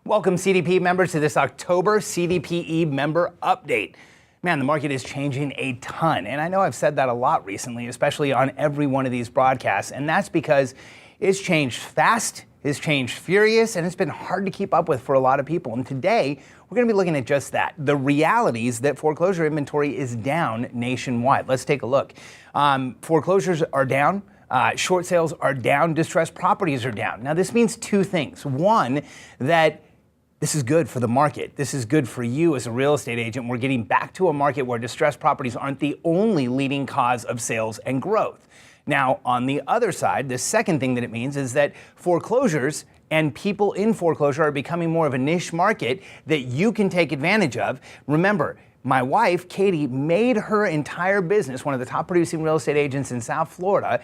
Welcome, CDPE members, to this October CDPE member update. Man, the market is changing a ton, and I know I've said that a lot recently, especially on every one of these broadcasts, and that's because it's changed fast, it's changed furious, and it's been hard to keep up with for a lot of people. And today, we're going to be looking at just that, the realities that foreclosure inventory is down nationwide. Let's take a look. Foreclosures are down. Short sales are down. Distressed properties are down. Now, this means two things. One, that this is good for the market. This is good for you as a real estate agent. We're getting back to a market where distressed properties aren't the only leading cause of sales and growth. Now, on the other side, the second thing that it means is that foreclosures and people in foreclosure are becoming more of a niche market that you can take advantage of. Remember, my wife, Katie, made her entire business, one of the top producing real estate agents in South Florida,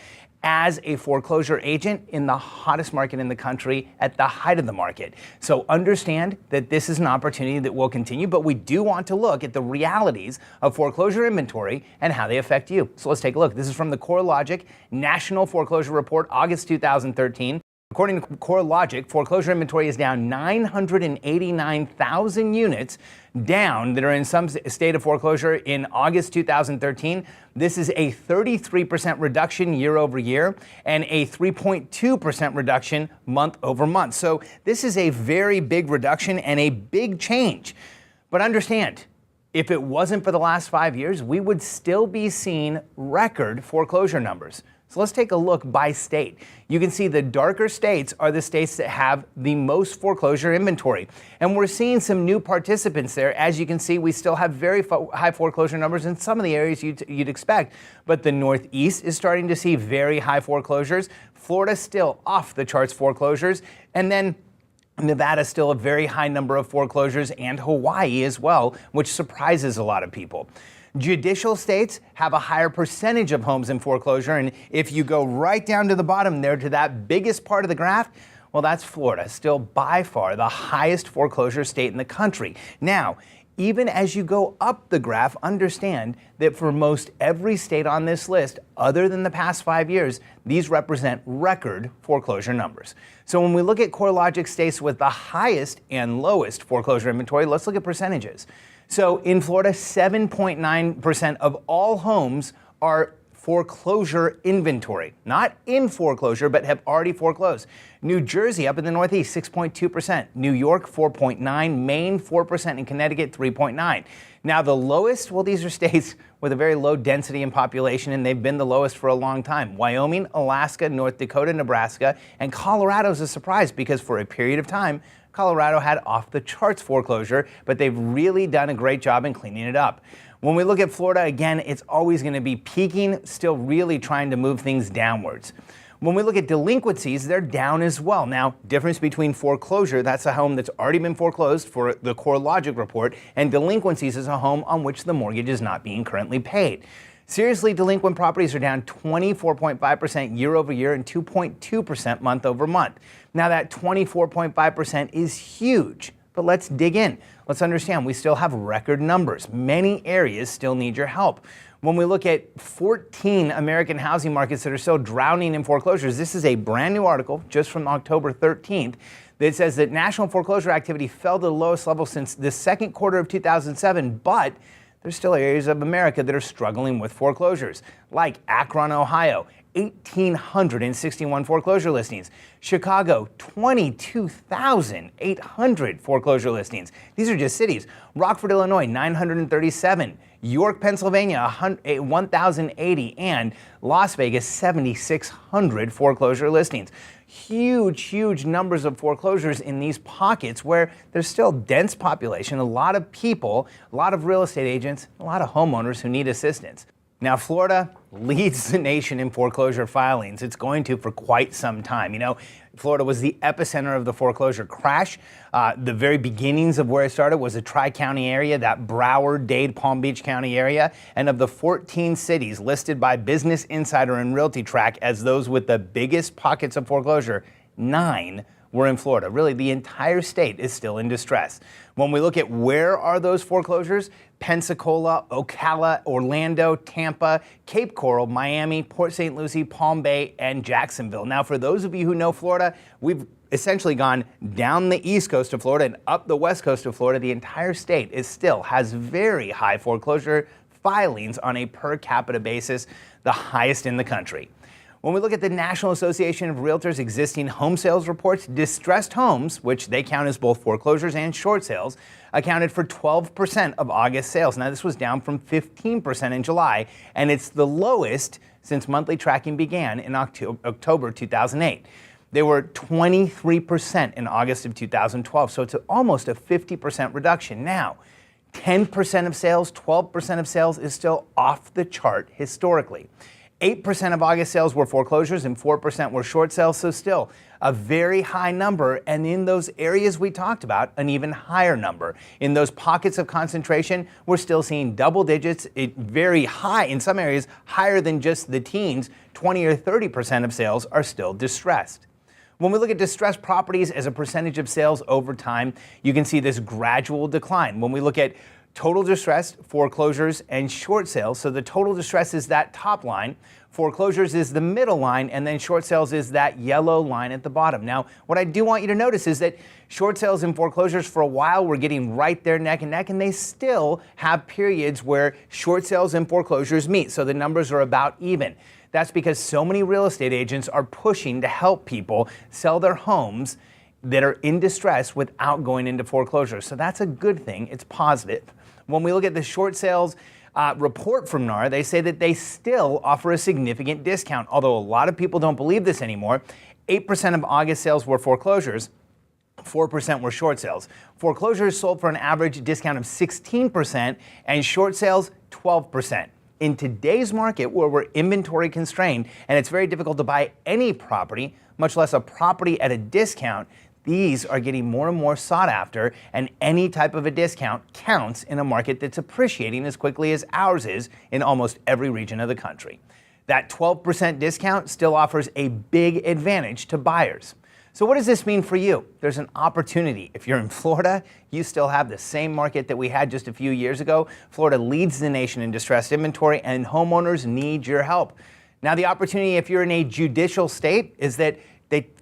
as a foreclosure agent in the hottest market in the country at the height of the market. So understand that this is an opportunity that will continue, but we do want to look at the realities of foreclosure inventory and how they affect you. So let's take a look. This is from the CoreLogic National Foreclosure Report, August 2013. According to CoreLogic, foreclosure inventory is down 989,000 units down that are in some state of foreclosure in August 2013. This is a 33% reduction year over year and a 3.2% reduction month over month. So this is a very big reduction and a big change. But understand, if it wasn't for the last 5 years, we would still be seeing record foreclosure numbers. So let's take a look by state. You can see the darker states are the states that have the most foreclosure inventory. And we're seeing some new participants there. As you can see, we still have very high foreclosure numbers in some of the areas you'd expect. But the Northeast is starting to see very high foreclosures. Florida still off the charts foreclosures. And then Nevada still a very high number of foreclosures, and Hawaii as well, which surprises a lot of people. Judicial states have a higher percentage of homes in foreclosure, and if you go right down to the bottom there to that biggest part of the graph, well, that's Florida, still by far the highest foreclosure state in the country. Now, even as you go up the graph, understand that for most every state on this list, other than the past 5 years, these represent record foreclosure numbers. So when we look at CoreLogic states with the highest and lowest foreclosure inventory, let's look at percentages. So in Florida, 7.9% of all homes are foreclosure inventory, not in foreclosure, but have already foreclosed. New Jersey up in the Northeast, 6.2%. New York, 4.9%. Maine, 4%. And Connecticut, 3.9%. Now the lowest, well, these are states with a very low density in population, and they've been the lowest for a long time. Wyoming, Alaska, North Dakota, Nebraska, and Colorado is a surprise because for a period of time, Colorado had off the charts foreclosure, but they've really done a great job in cleaning it up. When we look at Florida, again, it's always going to be peaking, still really trying to move things downwards. When we look at delinquencies, they're down as well. Now, difference between foreclosure, that's a home that's already been foreclosed for the CoreLogic report, and delinquencies is a home on which the mortgage is not being currently paid. Seriously delinquent properties are down 24.5% year over year and 2.2% month over month. Now that 24.5% is huge, but let's dig in. Let's understand we still have record numbers. Many areas still need your help. When we look at 14 American housing markets that are still drowning in foreclosures, this is a brand new article just from October 13th that says that national foreclosure activity fell to the lowest level since the second quarter of 2007, but there's still areas of America that are struggling with foreclosures, like Akron, Ohio, 1,861 foreclosure listings. Chicago, 22,800 foreclosure listings. These are just cities. Rockford, Illinois, 937. York, Pennsylvania, 1,080. And Las Vegas, 7,600 foreclosure listings. Huge numbers of foreclosures in these pockets where there's still dense population, a lot of people, a lot of real estate agents, a lot of homeowners who need assistance. Now, Florida leads the nation in foreclosure filings. It's going to for quite some time. You know, Florida was the epicenter of the foreclosure crash. The very beginnings of where it started was a Tri-County area, that Broward, Dade, Palm Beach County area. And of the 14 cities listed by Business Insider and Realty Track as those with the biggest pockets of foreclosure, 9 were in Florida. Really, the entire state is still in distress. When we look at where are those foreclosures, Pensacola, Ocala, Orlando, Tampa, Cape Coral, Miami, Port St. Lucie, Palm Bay, and Jacksonville. Now, for those of you who know Florida, we've essentially gone down the east coast of Florida and up the west coast of Florida. The entire state still has very high foreclosure filings on a per capita basis, the highest in the country. When we look at the National Association of Realtors existing home sales reports, distressed homes, which they count as both foreclosures and short sales, accounted for 12% of August sales. Now, this was down from 15% in July, and it's the lowest since monthly tracking began in October 2008. They were 23% in August of 2012, so it's almost a 50% reduction. Now, 10% of sales, 12% of sales is still off the chart historically. 8% of August sales were foreclosures and 4% were short sales, so still a very high number. And in those areas we talked about, an even higher number. In those pockets of concentration, we're still seeing double digits, very high, in some areas higher than just the teens. 20 or 30% of sales are still distressed. When we look at distressed properties as a percentage of sales over time, you can see this gradual decline. When we look at total distress, foreclosures, and short sales. So the total distress is that top line, foreclosures is the middle line, and then short sales is that yellow line at the bottom. Now, what I do want you to notice is that short sales and foreclosures for a while were getting right there neck and neck, and they still have periods where short sales and foreclosures meet. So the numbers are about even. That's because so many real estate agents are pushing to help people sell their homes that are in distress without going into foreclosure. So that's a good thing. It's positive. When we look at the short sales report from NAR, they say that they still offer a significant discount. Although a lot of people don't believe this anymore, 8% of August sales were foreclosures, 4% were short sales. Foreclosures sold for an average discount of 16% and short sales 12%. In today's market where we're inventory constrained and it's very difficult to buy any property, much less a property at a discount, these are getting more and more sought after, and any type of a discount counts in a market that's appreciating as quickly as ours is in almost every region of the country. That 12% discount still offers a big advantage to buyers. So what does this mean for you? There's an opportunity. If you're in Florida, you still have the same market that we had just a few years ago. Florida leads the nation in distressed inventory, and homeowners need your help. Now, the opportunity, if you're in a judicial state, is that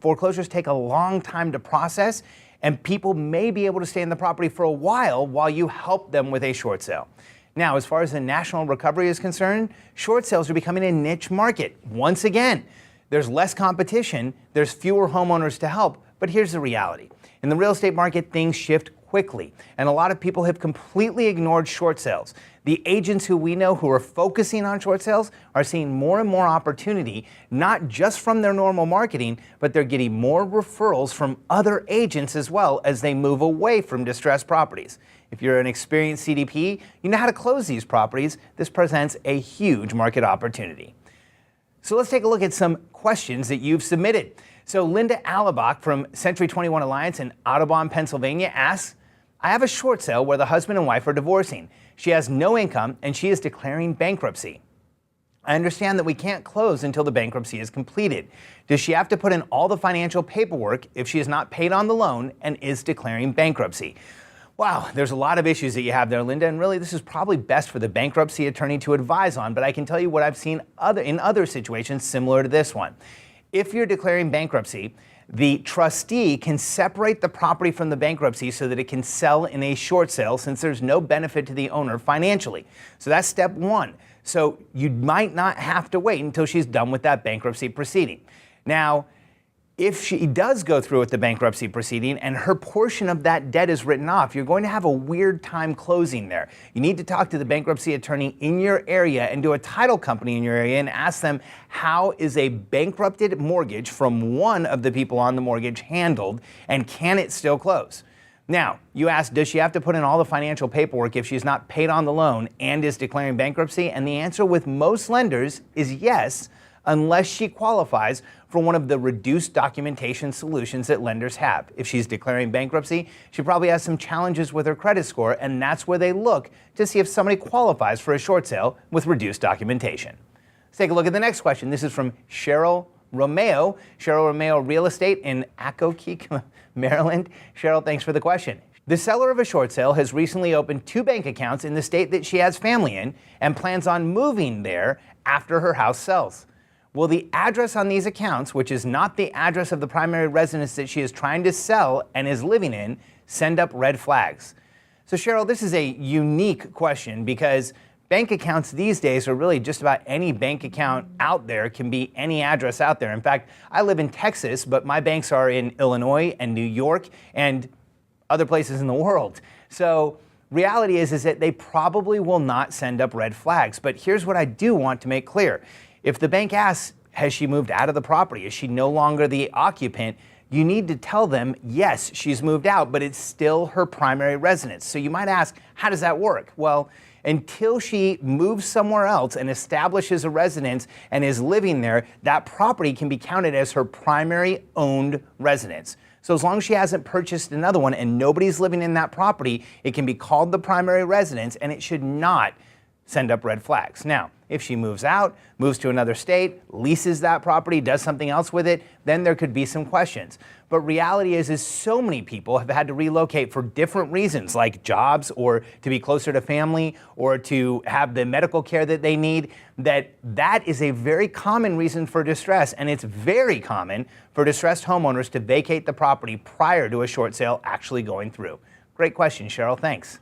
foreclosures take a long time to process, and people may be able to stay in the property for a while you help them with a short sale. Now, as far as the national recovery is concerned, short sales are becoming a niche market. Once again, there's less competition, there's fewer homeowners to help, but here's the reality. In the real estate market, things shift quickly, and a lot of people have completely ignored short sales. The agents who we know who are focusing on short sales are seeing more and more opportunity, not just from their normal marketing, but they're getting more referrals from other agents as well as they move away from distressed properties. If you're an experienced CDP, you know how to close these properties. This presents a huge market opportunity. So let's take a look at some questions that you've submitted. So Linda Alabach from Century 21 Alliance in Audubon, Pennsylvania asks, I have a short sale where the husband and wife are divorcing. She has no income and she is declaring bankruptcy. I understand that we can't close until the bankruptcy is completed. Does she have to put in all the financial paperwork if she is not paid on the loan and is declaring bankruptcy? Wow, there's a lot of issues that you have there, Linda, and really this is probably best for the bankruptcy attorney to advise on, but I can tell you what I've seen in other situations similar to this one. If you're declaring bankruptcy, the trustee can separate the property from the bankruptcy so that it can sell in a short sale since there's no benefit to the owner financially. So that's step one. So you might not have to wait until she's done with that bankruptcy proceeding. Now, if she does go through with the bankruptcy proceeding and her portion of that debt is written off, you're going to have a weird time closing there. You need to talk to the bankruptcy attorney in your area and to a title company in your area and ask them, how is a bankrupted mortgage from one of the people on the mortgage handled, and can it still close? Now, you ask, does she have to put in all the financial paperwork if she's not paid on the loan and is declaring bankruptcy? And the answer with most lenders is yes, unless she qualifies for one of the reduced documentation solutions that lenders have. If she's declaring bankruptcy, she probably has some challenges with her credit score, and that's where they look to see if somebody qualifies for a short sale with reduced documentation. Let's take a look at the next question. This is from Cheryl Romeo, Cheryl Romeo Real Estate in Accokeek, Maryland. Cheryl, thanks for the question. The seller of a short sale has recently opened 2 bank accounts in the state that she has family in and plans on moving there after her house sells. Will the address on these accounts, which is not the address of the primary residence that she is trying to sell and is living in, send up red flags? So Cheryl, this is a unique question because bank accounts these days are really just about any bank account out there, can be any address out there. In fact, I live in Texas, but my banks are in Illinois and New York and other places in the world. So reality is that they probably will not send up red flags. But here's what I do want to make clear. If the bank asks, has she moved out of the property? Is she no longer the occupant? You need to tell them, yes, she's moved out, but it's still her primary residence. So you might ask, how does that work? Well, until she moves somewhere else and establishes a residence and is living there, that property can be counted as her primary owned residence. So as long as she hasn't purchased another one and nobody's living in that property, it can be called the primary residence and it should not send up red flags. Now, if she moves out, moves to another state, leases that property, does something else with it, then there could be some questions. But reality is so many people have had to relocate for different reasons, like jobs or to be closer to family or to have the medical care that they need, that is a very common reason for distress, and it's very common for distressed homeowners to vacate the property prior to a short sale actually going through. Great question, Cheryl. Thanks.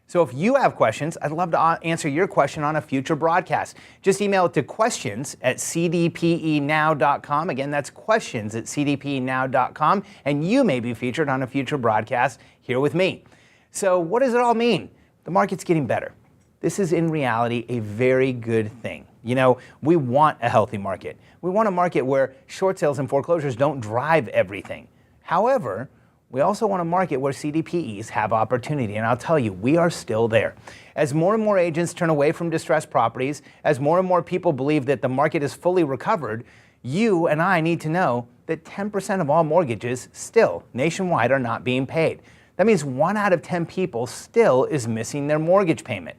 So if you have questions, I'd love to answer your question on a future broadcast. Just email it to questions@cdpenow.com. Again, that's questions@cdpenow.com, and you may be featured on a future broadcast here with me. So what does it all mean? The market's getting better. This is in reality a very good thing. You know, we want a healthy market. We want a market where short sales and foreclosures don't drive everything. However, we also want a market where CDPEs have opportunity, and I'll tell you, we are still there. As more and more agents turn away from distressed properties, as more and more people believe that the market is fully recovered, you and I need to know that 10% of all mortgages still nationwide are not being paid. That means 1 out of 10 people still is missing their mortgage payment.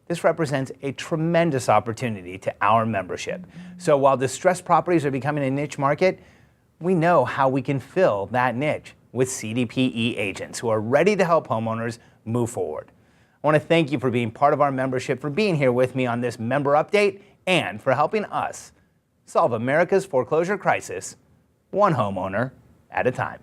This represents a tremendous opportunity to our membership. So while distressed properties are becoming a niche market, we know how we can fill that niche with CDPE agents who are ready to help homeowners move forward. I want to thank you for being part of our membership, for being here with me on this member update, and for helping us solve America's foreclosure crisis, one homeowner at a time.